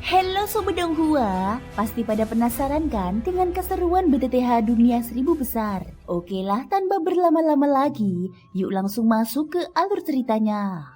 Halo Sobat Donghua, pasti pada penasaran kan dengan keseruan BTTH Dunia 1000 Besar? Oke lah, tanpa berlama-lama lagi, yuk langsung masuk ke alur ceritanya.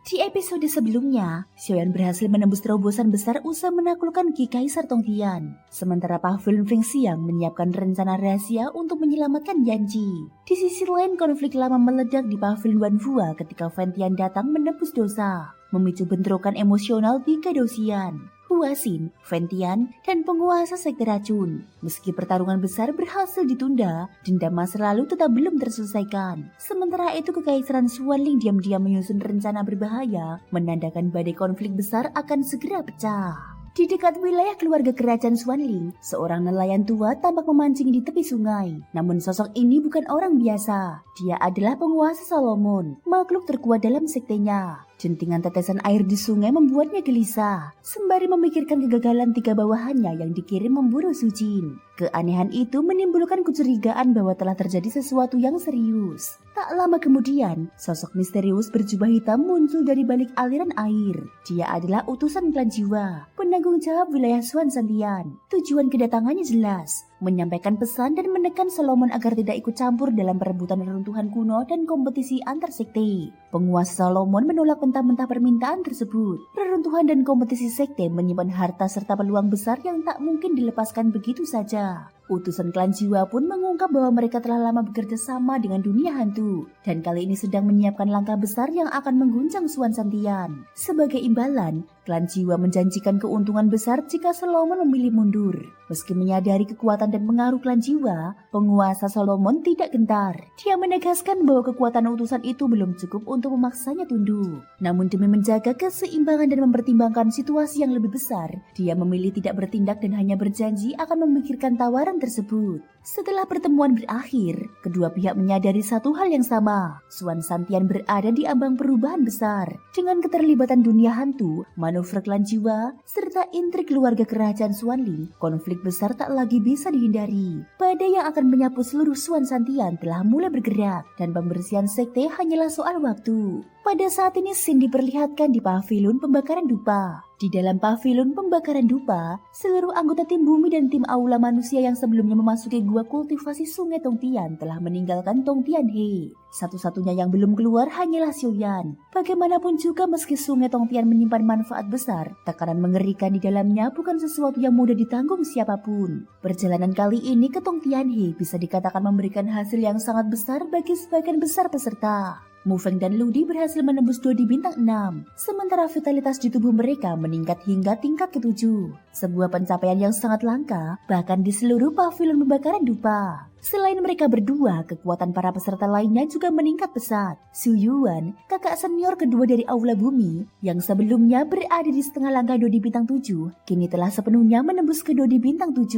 Di episode sebelumnya, Xiaoyan berhasil menembus terobosan besar usai menaklukkan Ki Kaisar Tongtian. Sementara Pavilion Fengxiang menyiapkan rencana rahasia untuk menyelamatkan Yanji. Di sisi lain, konflik lama meledak di Pavilion Wanhua ketika Fentian datang menebus dosa, memicu bentrokan emosional di Gadouxian, Huaxin, Fentian, dan penguasa sekte racun. Meski pertarungan besar berhasil ditunda, dendam masa lalu tetap belum terselesaikan. Sementara itu, Kekaisaran Xuanling diam-diam menyusun rencana berbahaya, menandakan badai konflik besar akan segera pecah. Di dekat wilayah keluarga kerajaan Xuanling, seorang nelayan tua tampak memancing di tepi sungai. Namun sosok ini bukan orang biasa. Dia adalah penguasa Solomon, makhluk terkuat dalam sektenya. Jentingan tetesan air di sungai membuatnya gelisah, sembari memikirkan kegagalan 3 bawahannya yang dikirim memburu Sujin. Keanehan itu menimbulkan kecurigaan bahwa telah terjadi sesuatu yang serius. Tak lama kemudian, sosok misterius berjubah hitam muncul dari balik aliran air. Dia adalah utusan klan jiwa, penanggung jawab wilayah Xuan Santian. Tujuan kedatangannya jelas, menyampaikan pesan dan menekan Solomon agar tidak ikut campur dalam perebutan reruntuhan kuno dan kompetisi antar sekte. Penguasa Solomon menolak mentah-mentah permintaan tersebut. Reruntuhan dan kompetisi sekte menyimpan harta serta peluang besar yang tak mungkin dilepaskan begitu saja. Utusan klan jiwa pun mengungkap bahwa mereka telah lama bekerja sama dengan dunia hantu, dan kali ini sedang menyiapkan langkah besar yang akan mengguncang Xuan Santian. Sebagai imbalan, klan jiwa menjanjikan keuntungan besar jika Solomon memilih mundur. Meski menyadari kekuatan dan pengaruh klan jiwa, penguasa Solomon tidak gentar. Dia menegaskan bahwa kekuatan utusan itu belum cukup untuk memaksanya tunduk. Namun demi menjaga keseimbangan dan mempertimbangkan situasi yang lebih besar, dia memilih tidak bertindak dan hanya berjanji akan memikirkan tawaran tersebut. Setelah pertemuan berakhir, kedua pihak menyadari satu hal yang sama. Xuan Santian berada di ambang perubahan besar. Dengan keterlibatan dunia hantu, manuver klan jiwa, serta intrik keluarga kerajaan Xuanling, konflik besar tak lagi bisa dihindari. Badai yang akan menyapu seluruh Xuan Santian telah mulai bergerak, dan pembersihan sekte hanyalah soal waktu. Pada saat ini Xin diperlihatkan di pavilion pembakaran dupa. Di dalam pavilion pembakaran dupa, seluruh anggota tim bumi dan tim aula manusia yang sebelumnya memasuki gua kultivasi sungai Tongtian telah meninggalkan Tongtian He. Satu-satunya yang belum keluar hanyalah Xiaoyan. Bagaimanapun juga meski sungai Tongtian menyimpan manfaat besar, tekanan mengerikan di dalamnya bukan sesuatu yang mudah ditanggung siapapun. Perjalanan kali ini ke Tongtian He bisa dikatakan memberikan hasil yang sangat besar bagi sebagian besar peserta. Mu Feng dan Ludi berhasil menembus Dodi bintang 6, sementara vitalitas di tubuh mereka meningkat hingga tingkat ke-7. Sebuah pencapaian yang sangat langka, bahkan di seluruh pavilion pembakaran dupa. Selain mereka berdua, kekuatan para peserta lainnya juga meningkat pesat. Xu Yuan, kakak senior kedua dari Aula Bumi, yang sebelumnya berada di setengah langkah Dodi bintang 7, kini telah sepenuhnya menembus ke Dodi bintang 7.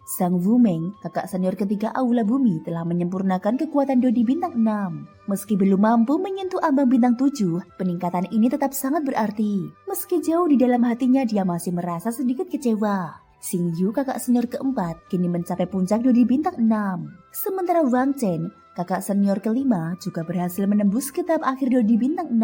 Sang Wumeng, kakak senior ketiga Aula Bumi, telah menyempurnakan kekuatan Dodi bintang 6. Meski belum mampu menyentuh ambang bintang 7, peningkatan ini tetap sangat berarti. Meski jauh di dalam hatinya, dia masih merasa sedikit kecewa. Xing Yu, kakak senior keempat, kini mencapai puncak Dodi bintang 6. Sementara Wang Chen, kakak senior kelima, juga berhasil menembus ke tahap akhir Dodi bintang 6.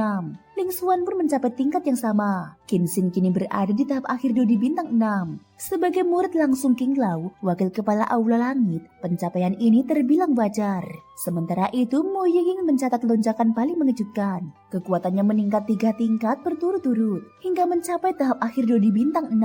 Ling Xuan pun mencapai tingkat yang sama. Qin Xin kini berada di tahap akhir Dodi bintang 6. Sebagai murid langsung King Lao, wakil kepala Aula Langit, pencapaian ini terbilang wajar. Sementara itu, Mo Ying mencatat lonjakan paling mengejutkan. Kekuatannya meningkat 3 tingkat berturut-turut, hingga mencapai tahap akhir Dodi bintang 6.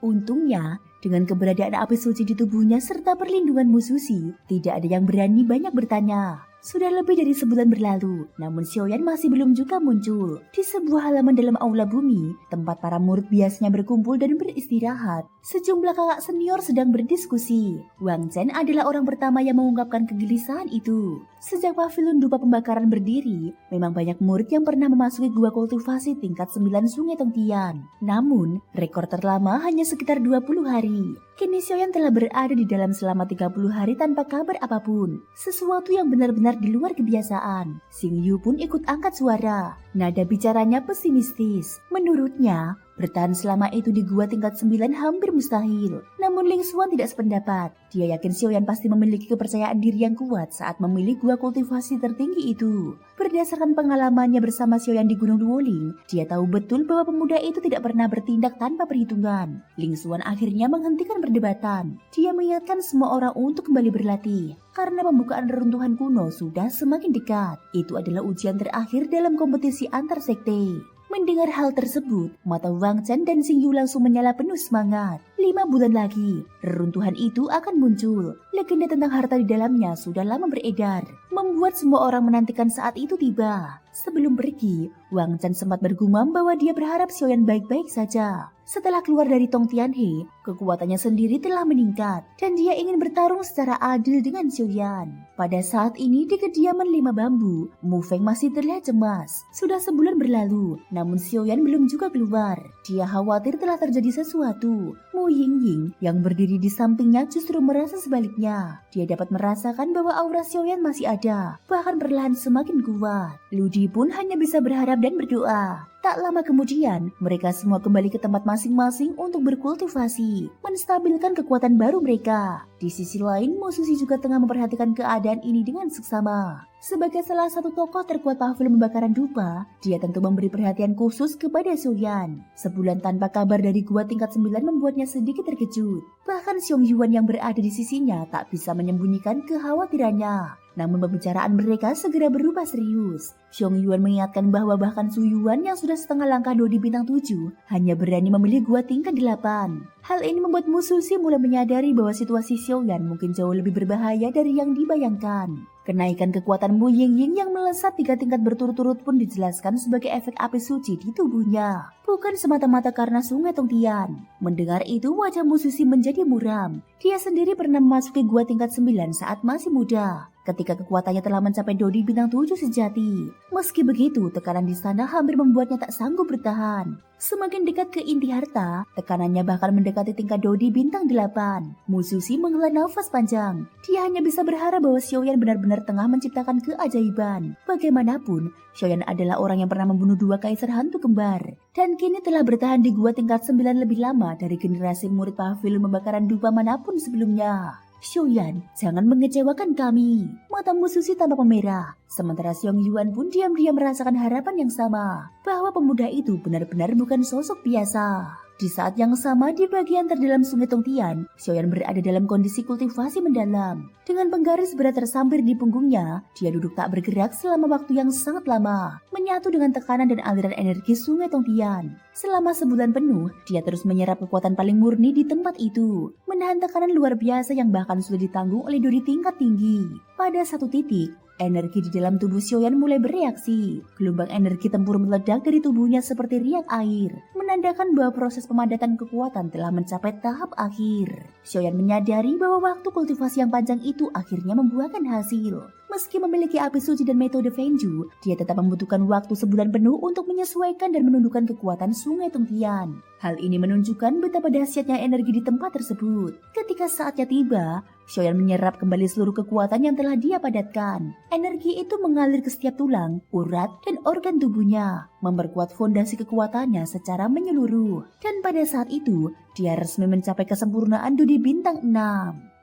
Untungnya, dengan keberadaan api suci di tubuhnya serta perlindungan Musushi, tidak ada yang berani banyak bertanya. Sudah lebih dari sebulan berlalu, namun Xiaoyan masih belum juga muncul. Di sebuah halaman dalam Aula Bumi, tempat para murid biasanya berkumpul dan beristirahat, sejumlah kakak senior sedang berdiskusi. Wang Chen adalah orang pertama yang mengungkapkan kegelisahan itu. Sejak pavilion dupa pembakaran berdiri, memang banyak murid yang pernah memasuki gua kultivasi tingkat 9 Sungai Tongtian. Namun, rekor terlama hanya sekitar 20 hari. Kini Xiaoyan telah berada di dalam selama 30 hari tanpa kabar apapun. Sesuatu yang benar-benar benar-benar di luar kebiasaan. Xing Yu pun ikut angkat suara. Nada bicaranya pesimistis. Menurutnya, bertahan selama itu di gua tingkat 9 hampir mustahil. Namun Ling Xuan tidak sependapat. Dia yakin Xiaoyan pasti memiliki kepercayaan diri yang kuat saat memilih gua kultivasi tertinggi itu. Berdasarkan pengalamannya bersama Xiaoyan di Gunung Duoling, dia tahu betul bahwa pemuda itu tidak pernah bertindak tanpa perhitungan. Ling Xuan akhirnya menghentikan perdebatan. Dia mengingatkan semua orang untuk kembali berlatih. Karena pembukaan reruntuhan kuno sudah semakin dekat. Itu adalah ujian terakhir dalam kompetisi antar sekte. Mendengar hal tersebut, mata Wang Chen dan Xing Yu langsung menyala penuh semangat. 5 bulan lagi, reruntuhan itu akan muncul. Legenda tentang harta di dalamnya sudah lama beredar, membuat semua orang menantikan saat itu tiba. Sebelum pergi, Wang Chen sempat bergumam bahwa dia berharap Xiaoyan baik-baik saja. Setelah keluar dari Tong Tianhe, kekuatannya sendiri telah meningkat dan dia ingin bertarung secara adil dengan Xiaoyan. Pada saat ini di kediaman 5 bambu, Mu Feng masih terlihat cemas. Sudah sebulan berlalu, namun Xiaoyan belum juga keluar. Dia khawatir telah terjadi sesuatu. Mu Yingying yang berdiri di sampingnya justru merasa sebaliknya. Dia dapat merasakan bahwa aura Xiaoyan masih ada, bahkan perlahan semakin kuat. Ludi pun hanya bisa berharap dan berdoa. Tak lama kemudian, mereka semua kembali ke tempat masing-masing untuk berkultivasi, menstabilkan kekuatan baru mereka. Di sisi lain, Mo Susi juga tengah memperhatikan keadaan ini dengan seksama. Sebagai salah satu tokoh terkuat pavilion pembakaran dupa, dia tentu memberi perhatian khusus kepada Xiaoyan. Sebulan tanpa kabar dari gua tingkat 9 membuatnya sedikit terkejut. Bahkan Xiong Yuan yang berada di sisinya tak bisa menyembunyikan kekhawatirannya. Namun pembicaraan mereka segera berubah serius. Xiong Yuan mengingatkan bahwa bahkan Su Yuan yang sudah setengah langkah di bintang 7 hanya berani memilih gua tingkat 8. Hal ini membuat Mu Susi mulai menyadari bahwa situasi Xiaoyan mungkin jauh lebih berbahaya dari yang dibayangkan. Kenaikan kekuatan Mu Yingying yang melesat 3 tingkat berturut-turut pun dijelaskan sebagai efek api suci di tubuhnya, bukan semata-mata karena sungai Tongtian. Mendengar itu wajah Mu Susi menjadi muram. Dia sendiri pernah memasuki gua tingkat 9 saat masih muda, ketika kekuatannya telah mencapai Dodi bintang 7 sejati. Meski begitu, tekanan di sana hampir membuatnya tak sanggup bertahan. Semakin dekat ke inti harta, tekanannya bahkan mendekati tingkat Dodi bintang 8. Mu Susi menghela nafas panjang. Dia hanya bisa berharap bahwa Xiaoyan benar-benar tengah menciptakan keajaiban. Bagaimanapun, Xiaoyan adalah orang yang pernah membunuh 2 kaisar hantu kembar, dan kini telah bertahan di gua tingkat 9 lebih lama dari generasi murid pavilion pembakaran dupa manapun sebelumnya. Xiaoyan, jangan mengecewakan kami. Mata Mu Susi tampak memerah. Sementara Xiong Yuan pun diam-diam merasakan harapan yang sama, bahwa pemuda itu benar-benar bukan sosok biasa. Di saat yang sama, di bagian terdalam sungai Tongtian, Xiaoyan berada dalam kondisi kultivasi mendalam. Dengan penggaris berat tersampir di punggungnya, dia duduk tak bergerak selama waktu yang sangat lama, menyatu dengan tekanan dan aliran energi sungai Tongtian. Selama sebulan penuh, dia terus menyerap kekuatan paling murni di tempat itu, menahan tekanan luar biasa yang bahkan sudah ditanggung oleh Dodi tingkat tinggi. Pada satu titik, energi di dalam tubuh Xiaoyan mulai bereaksi. Gelombang energi tempur meledak dari tubuhnya seperti riak air, menandakan bahwa proses pemadatan kekuatan telah mencapai tahap akhir. Xiaoyan menyadari bahwa waktu kultivasi yang panjang itu akhirnya membuahkan hasil. Meski memiliki api suci dan metode Fenju, dia tetap membutuhkan waktu sebulan penuh untuk menyesuaikan dan menundukkan kekuatan sungai Tongtian. Hal ini menunjukkan betapa dahsyatnya energi di tempat tersebut. Ketika saatnya tiba, Xiaoyan menyerap kembali seluruh kekuatan yang telah dia padatkan. Energi itu mengalir ke setiap tulang, urat, dan organ tubuhnya, memperkuat fondasi kekuatannya secara menyeluruh. Dan pada saat itu, dia resmi mencapai kesempurnaan Dodi bintang 6.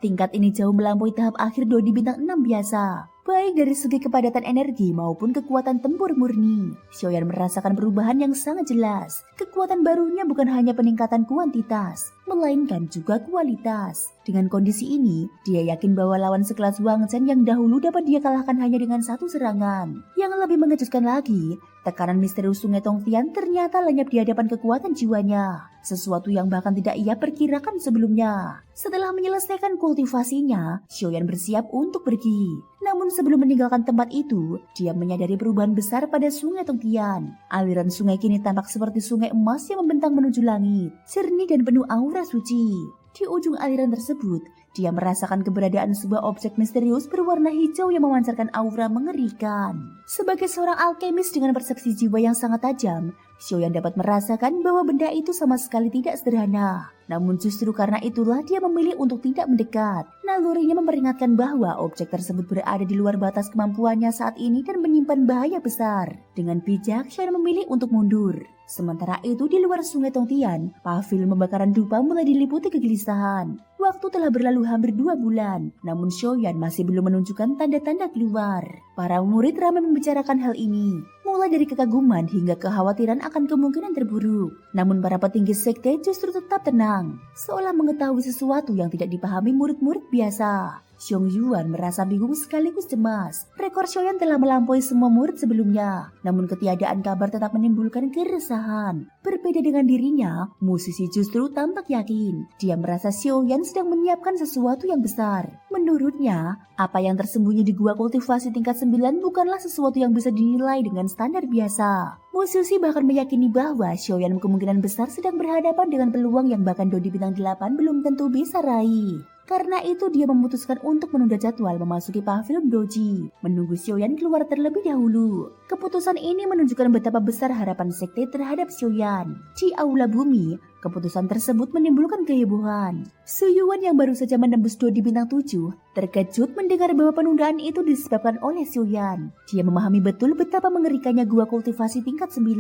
Tingkat ini jauh melampaui tahap akhir Dodi bintang 6 biasa, baik dari segi kepadatan energi maupun kekuatan tempur murni. Xiaoyan merasakan perubahan yang sangat jelas. Kekuatan barunya bukan hanya peningkatan kuantitas, melainkan juga kualitas. Dengan kondisi ini, dia yakin bahwa lawan sekelas Wang Chen yang dahulu dapat dia kalahkan hanya dengan 1 serangan. Yang lebih mengejutkan lagi, tekanan misterius sungai Tongtian ternyata lenyap di hadapan kekuatan jiwanya, sesuatu yang bahkan tidak ia perkirakan sebelumnya. Setelah menyelesaikan kultivasinya, Xiaoyan bersiap untuk pergi. Namun sebelum meninggalkan tempat itu, dia menyadari perubahan besar pada sungai Tongtian. Aliran sungai kini tampak seperti sungai emas yang membentang menuju langit, jernih dan penuh aura suci. Di ujung aliran tersebut, dia merasakan keberadaan sebuah objek misterius berwarna hijau yang memancarkan aura mengerikan. Sebagai seorang alkemis dengan persepsi jiwa yang sangat tajam, Xiaoyan dapat merasakan bahwa benda itu sama sekali tidak sederhana. Namun justru karena itulah dia memilih untuk tidak mendekat. Nalurinya memperingatkan bahwa objek tersebut berada di luar batas kemampuannya saat ini dan menyimpan bahaya besar. Dengan bijak, Xiaoyan memilih untuk mundur. Sementara itu di luar sungai Tongtian, pavilion pembakaran dupa mulai diliputi kegelisahan. Waktu telah berlalu hampir 2 bulan, namun Xiaoyan masih belum menunjukkan tanda-tanda keluar. Para murid ramai membicarakan hal ini, mulai dari kekaguman hingga kekhawatiran akan kemungkinan terburuk. Namun para petinggi sekte justru tetap tenang, seolah mengetahui sesuatu yang tidak dipahami murid-murid biasa. Xiong Yuan merasa bingung sekaligus cemas. Rekor Xiaoyan telah melampaui semua murid sebelumnya, namun ketiadaan kabar tetap menimbulkan keresahan. Berbeda dengan dirinya, musisi justru tampak yakin. Dia merasa Xiaoyan sedang menyiapkan sesuatu yang besar. Menurutnya, apa yang tersembunyi di gua kultivasi tingkat 9 bukanlah sesuatu yang bisa dinilai dengan standar biasa. Musisi bahkan meyakini bahwa Xiaoyan kemungkinan besar sedang berhadapan dengan peluang yang bahkan Dodi Bintang 8 belum tentu bisa raih. Karena itu dia memutuskan untuk menunda jadwal memasuki pavilion doji, menunggu Xiaoyan keluar terlebih dahulu. Keputusan ini menunjukkan betapa besar harapan sekte terhadap Xiaoyan. Di aula bumi, keputusan tersebut menimbulkan kehebohan. Su Yuan yang baru saja menembus Dodi Bintang 7 terkejut mendengar bahwa penundaan itu disebabkan oleh Xiaoyan. Dia memahami betul betapa mengerikannya gua kultivasi tingkat 9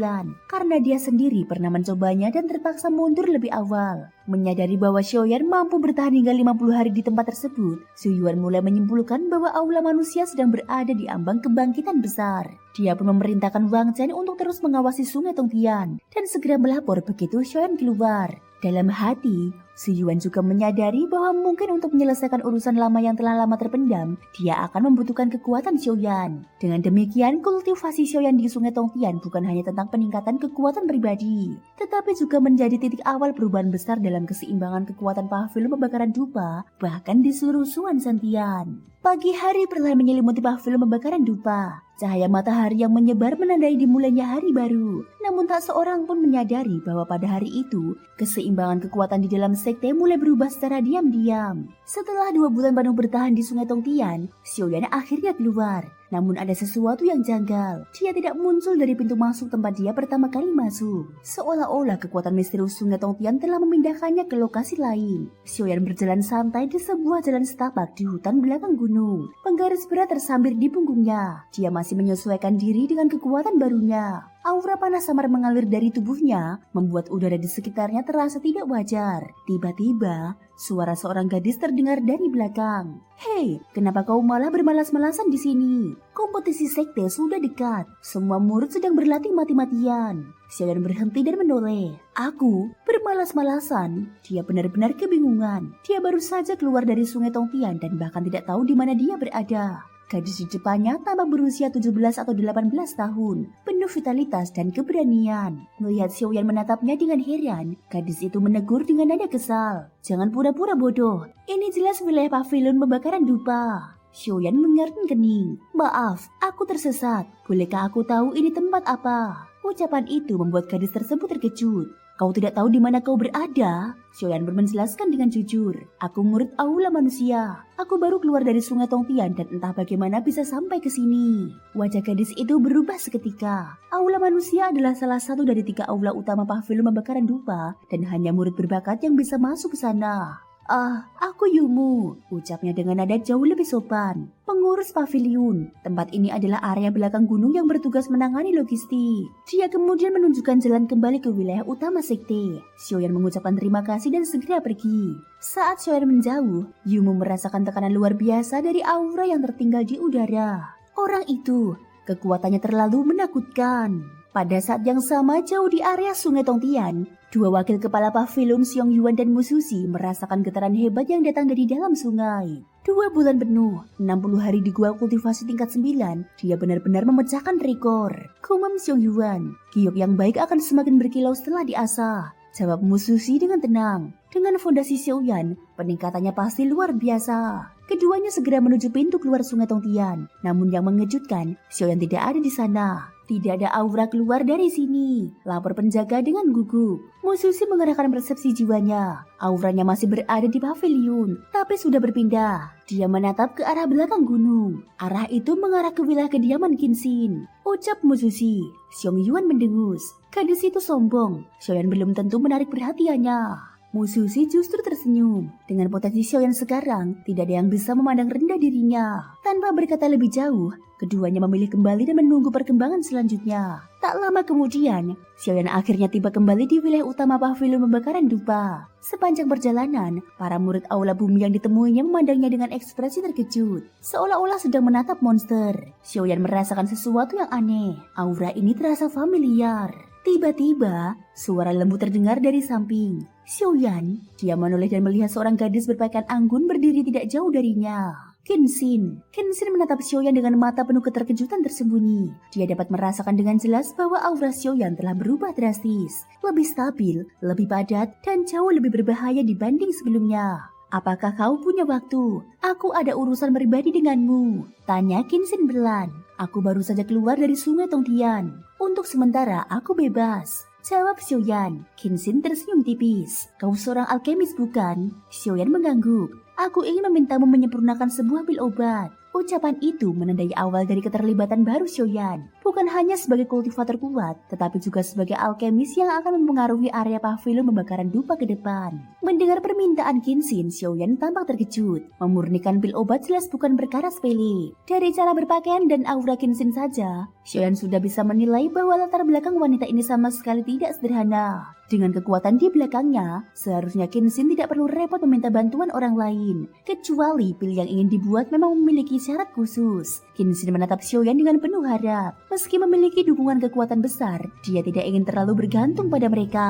karena dia sendiri pernah mencobanya dan terpaksa mundur lebih awal. Menyadari bahwa Xiaoyan mampu bertahan hingga 50 hari di tempat tersebut, Su Yuan mulai menyimpulkan bahwa aula manusia sedang berada di ambang kebangkitan besar. Dia pun memerintahkan Wang Chen untuk terus mengawasi sungai Tongtian dan segera melapor begitu Xiaoyan keluar. Dalam hati, Su Yuan juga menyadari bahwa mungkin untuk menyelesaikan urusan lama yang telah lama terpendam, dia akan membutuhkan kekuatan Xiaoyan. Dengan demikian, kultivasi Xiaoyan di sungai Tongtian bukan hanya tentang peningkatan kekuatan pribadi, tetapi juga menjadi titik awal perubahan besar dalam keseimbangan kekuatan pavilion pembakaran dupa, bahkan di seluruh Suan Santian. Pagi hari perlahan menyelimuti pavilion pembakaran dupa. Cahaya matahari yang menyebar menandai dimulainya hari baru. Namun tak seorang pun menyadari bahwa pada hari itu, keseimbangan kekuatan di dalam sekte mulai berubah secara diam-diam. Setelah 2 bulan penuh bertahan di sungai Tongtian, Xiaoyan akhirnya keluar. Namun ada sesuatu yang janggal. Dia tidak muncul dari pintu masuk tempat dia pertama kali masuk. Seolah-olah kekuatan misterius sungai Tongtian telah memindahkannya ke lokasi lain. Xiaoyan berjalan santai di sebuah jalan setapak di hutan belakang gunung. Penggaris berat tersambar di punggungnya. Dia masih menyesuaikan diri dengan kekuatan barunya. Aura panas samar mengalir dari tubuhnya, membuat udara di sekitarnya terasa tidak wajar. Tiba-tiba, suara seorang gadis terdengar dari belakang. "Hei, kenapa kau malah bermalas-malasan di sini? Kompetisi sekte sudah dekat. Semua murid sedang berlatih mati-matian." Xiaoyan berhenti dan menoleh. "Aku bermalas-malasan?" Dia benar-benar kebingungan. Dia baru saja keluar dari sungai Tongtian dan bahkan tidak tahu di mana dia berada. Gadis di depannya tampak berusia 17 atau 18 tahun, penuh vitalitas dan keberanian. Melihat Xiaoyan menatapnya dengan heran, gadis itu menegur dengan nada kesal. "Jangan pura-pura bodoh, ini jelas wilayah pavilion pembakaran dupa." Xiaoyan mengerutkan kening. "Maaf, aku tersesat. Bolehkah aku tahu ini tempat apa?" Ucapan itu membuat gadis tersebut terkejut. "Kau tidak tahu di mana kau berada?" Xiaoyan menjelaskan dengan jujur. "Aku murid aula manusia. Aku baru keluar dari sungai Tongtian dan entah bagaimana bisa sampai ke sini." Wajah gadis itu berubah seketika. Aula manusia adalah salah satu dari 3 aula utama pavilion pembakaran dupa dan hanya murid berbakat yang bisa masuk ke sana. "Ah, aku Yumu," ucapnya dengan nada jauh lebih sopan. "Pengurus pavilion. Tempat ini adalah area belakang gunung yang bertugas menangani logistik." Dia kemudian menunjukkan jalan kembali ke wilayah utama sekte. Xiaoyan mengucapkan terima kasih dan segera pergi. Saat Xiaoyan menjauh, Yumu merasakan tekanan luar biasa dari aura yang tertinggal di udara. Orang itu, kekuatannya terlalu menakutkan. Pada saat yang sama jauh di area sungai Tongtian, 2 wakil kepala pavilion Xiong Yuan dan Mususi merasakan getaran hebat yang datang dari dalam sungai. 2 bulan penuh, 60 hari di gua kultivasi tingkat 9, dia benar-benar memecahkan rekor. "Kumam Xiong Yuan, giok yang baik akan semakin berkilau setelah diasah," jawab Mususi dengan tenang. Dengan fondasi Xiaoyan, peningkatannya pasti luar biasa. Keduanya segera menuju pintu keluar sungai Tongtian. Namun yang mengejutkan, Xiaoyan tidak ada di sana. Tidak ada aura keluar dari sini, lapor penjaga dengan gugup. Mususi mengerahkan persepsi jiwanya. Auranya masih berada di pavilion, tapi sudah berpindah. Dia menatap ke arah belakang gunung. Arah itu mengarah ke wilayah kediaman Kinsin. Ucap Mususi. Xiong Yuan mendengus. Gadis itu sombong. Xiaoyan belum tentu menarik perhatiannya. Mususi justru tersenyum. Dengan potensi Xiaoyan sekarang, tidak ada yang bisa memandang rendah dirinya. Tanpa berkata lebih jauh, keduanya memilih kembali dan menunggu perkembangan selanjutnya. Tak lama kemudian, Xiaoyan akhirnya tiba kembali di wilayah utama pavilion pembakaran dupa. Sepanjang perjalanan, para murid aula bumi yang ditemuinya memandangnya dengan ekspresi terkejut, seolah-olah sedang menatap monster. Xiaoyan merasakan sesuatu yang aneh. Aura ini terasa familiar. Tiba-tiba, suara lembut terdengar dari samping. Xiaoyan, dia menoleh dan melihat seorang gadis berpakaian anggun berdiri tidak jauh darinya. Kinsin menatap Xiaoyan dengan mata penuh keterkejutan tersembunyi. Dia dapat merasakan dengan jelas bahwa aura Xiaoyan telah berubah drastis, lebih stabil, lebih padat, dan jauh lebih berbahaya dibanding sebelumnya. Apakah kau punya waktu? Aku ada urusan pribadi denganmu, tanya Kinsin berlan. Aku baru saja keluar dari sungai Tongtian. Untuk sementara aku bebas, jawab Xiaoyan. Kinsin tersenyum tipis. Kau seorang alkemis bukan? Xiaoyan mengangguk. Aku ingin memintamu menyempurnakan sebuah pil obat. Ucapan itu menandai awal dari keterlibatan baru Xiaoyan. Bukan hanya sebagai kultivator kuat, tetapi juga sebagai alkemis yang akan mempengaruhi area pavilion pembakaran dupa ke depan. Mendengar permintaan Kinsin, Xiaoyan tampak terkejut. Memurnikan pil obat jelas bukan perkara sepele. Dari cara berpakaian dan aura Kinsin saja, Xiaoyan sudah bisa menilai bahwa latar belakang wanita ini sama sekali tidak sederhana. Dengan kekuatan di belakangnya, seharusnya Kinsin tidak perlu repot meminta bantuan orang lain, kecuali pil yang ingin dibuat memang memiliki syarat khusus. Kinsin menatap Xiaoyan dengan penuh harap. Meski memiliki dukungan kekuatan besar, dia tidak ingin terlalu bergantung pada mereka.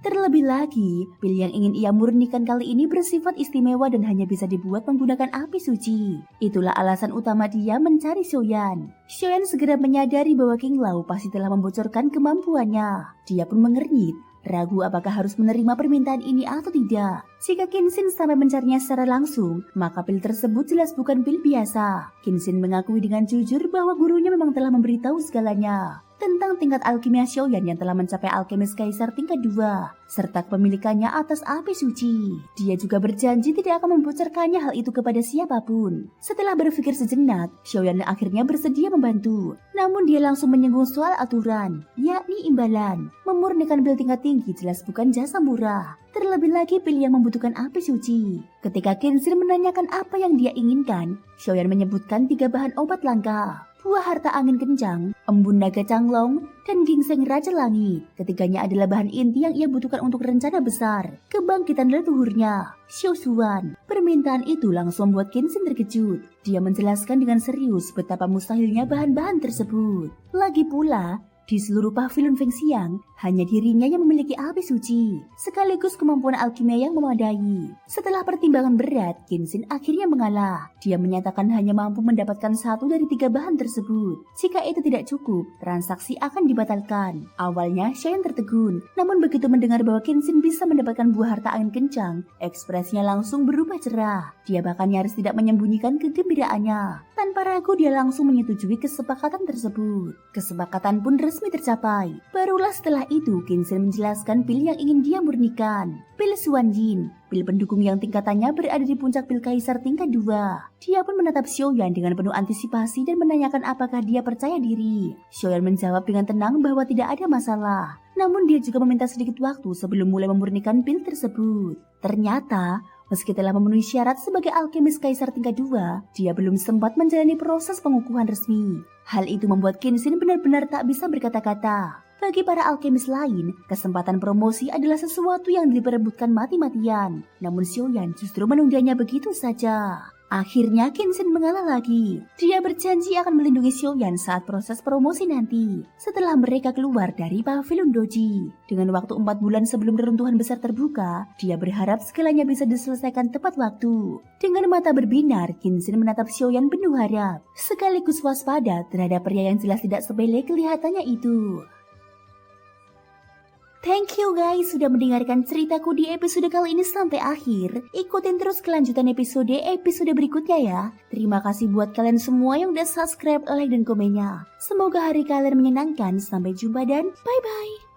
Terlebih lagi, pil yang ingin ia murnikan kali ini bersifat istimewa dan hanya bisa dibuat menggunakan api suci. Itulah alasan utama dia mencari Xiaoyan. Xiaoyan segera menyadari bahwa King Lao pasti telah membocorkan kemampuannya. Dia pun mengernyit, ragu apakah harus menerima permintaan ini atau tidak. Jika Kinsin sampai mencarinya secara langsung, maka pil tersebut jelas bukan pil biasa. Kinsin mengakui dengan jujur bahwa gurunya memang telah memberitahu segalanya tentang tingkat alkimia Xiaoyan yang telah mencapai alkemis kaisar tingkat 2, serta kepemilikannya atas api suci. Dia juga berjanji tidak akan membocorkannya hal itu kepada siapapun. Setelah berpikir sejenak, Xiaoyan akhirnya bersedia membantu. Namun dia langsung menyinggung soal aturan, yakni imbalan. Memurnikan pil tingkat tinggi jelas bukan jasa murah. Terlebih lagi pil yang membutuhkan api suci. Ketika Kinsin menanyakan apa yang dia inginkan, Xiaoyan menyebutkan 3 bahan obat langka. Buah harta angin kencang, embun naga canglong, dan gingseng raja langit. Ketiganya adalah bahan inti yang ia butuhkan untuk rencana besar kebangkitan leluhurnya, Xiao Xuan. Permintaan itu langsung membuat Kinsin terkejut. Dia menjelaskan dengan serius betapa mustahilnya bahan-bahan tersebut. Lagi pula, di seluruh pavilion Fengxiang, hanya dirinya yang memiliki api suci, sekaligus kemampuan alkimia yang memadai. Setelah pertimbangan berat, Kinsin akhirnya mengalah. Dia menyatakan hanya mampu mendapatkan 1 dari 3 bahan tersebut. Jika itu tidak cukup, transaksi akan dibatalkan. Awalnya, Xiaoyan tertegun, namun begitu mendengar bahwa Kinsin bisa mendapatkan buah harta angin kencang, ekspresinya langsung berubah cerah. Dia bahkan nyaris tidak menyembunyikan kegembiraannya. Tanpa ragu, dia langsung menyetujui kesepakatan tersebut. Kesepakatan pun resmi tercapai. Barulah setelah itu Kinsin menjelaskan pil yang ingin dia murnikan. Pil Xuanjin, pil pendukung yang tingkatannya berada di puncak pil kaisar tingkat 2. Dia pun menatap Xiaoyan dengan penuh antisipasi dan menanyakan apakah dia percaya diri. Xiaoyan menjawab dengan tenang bahwa tidak ada masalah. Namun dia juga meminta sedikit waktu sebelum mulai memurnikan pil tersebut. Ternyata, meski telah memenuhi syarat sebagai alkemis kaisar tingkat 2, dia belum sempat menjalani proses pengukuhan resmi. Hal itu membuat Kinsin benar-benar tak bisa berkata-kata. Bagi para alkemis lain, kesempatan promosi adalah sesuatu yang diperebutkan mati-matian. Namun Xiaoyan justru menundanya begitu saja. Akhirnya Kinsin mengalah lagi. Dia berjanji akan melindungi Xiaoyan saat proses promosi nanti, setelah mereka keluar dari pavilion Doji. Dengan waktu 4 bulan sebelum reruntuhan besar terbuka, dia berharap segalanya bisa diselesaikan tepat waktu. Dengan mata berbinar, Kinsin menatap Xiaoyan penuh harap, sekaligus waspada terhadap pria yang jelas tidak sepele kelihatannya itu. Thank you guys sudah mendengarkan ceritaku di episode kali ini sampai akhir. Ikutin terus kelanjutan episode berikutnya ya. Terima kasih buat kalian semua yang udah subscribe, like, dan komennya. Semoga hari kalian menyenangkan. Sampai jumpa dan bye-bye.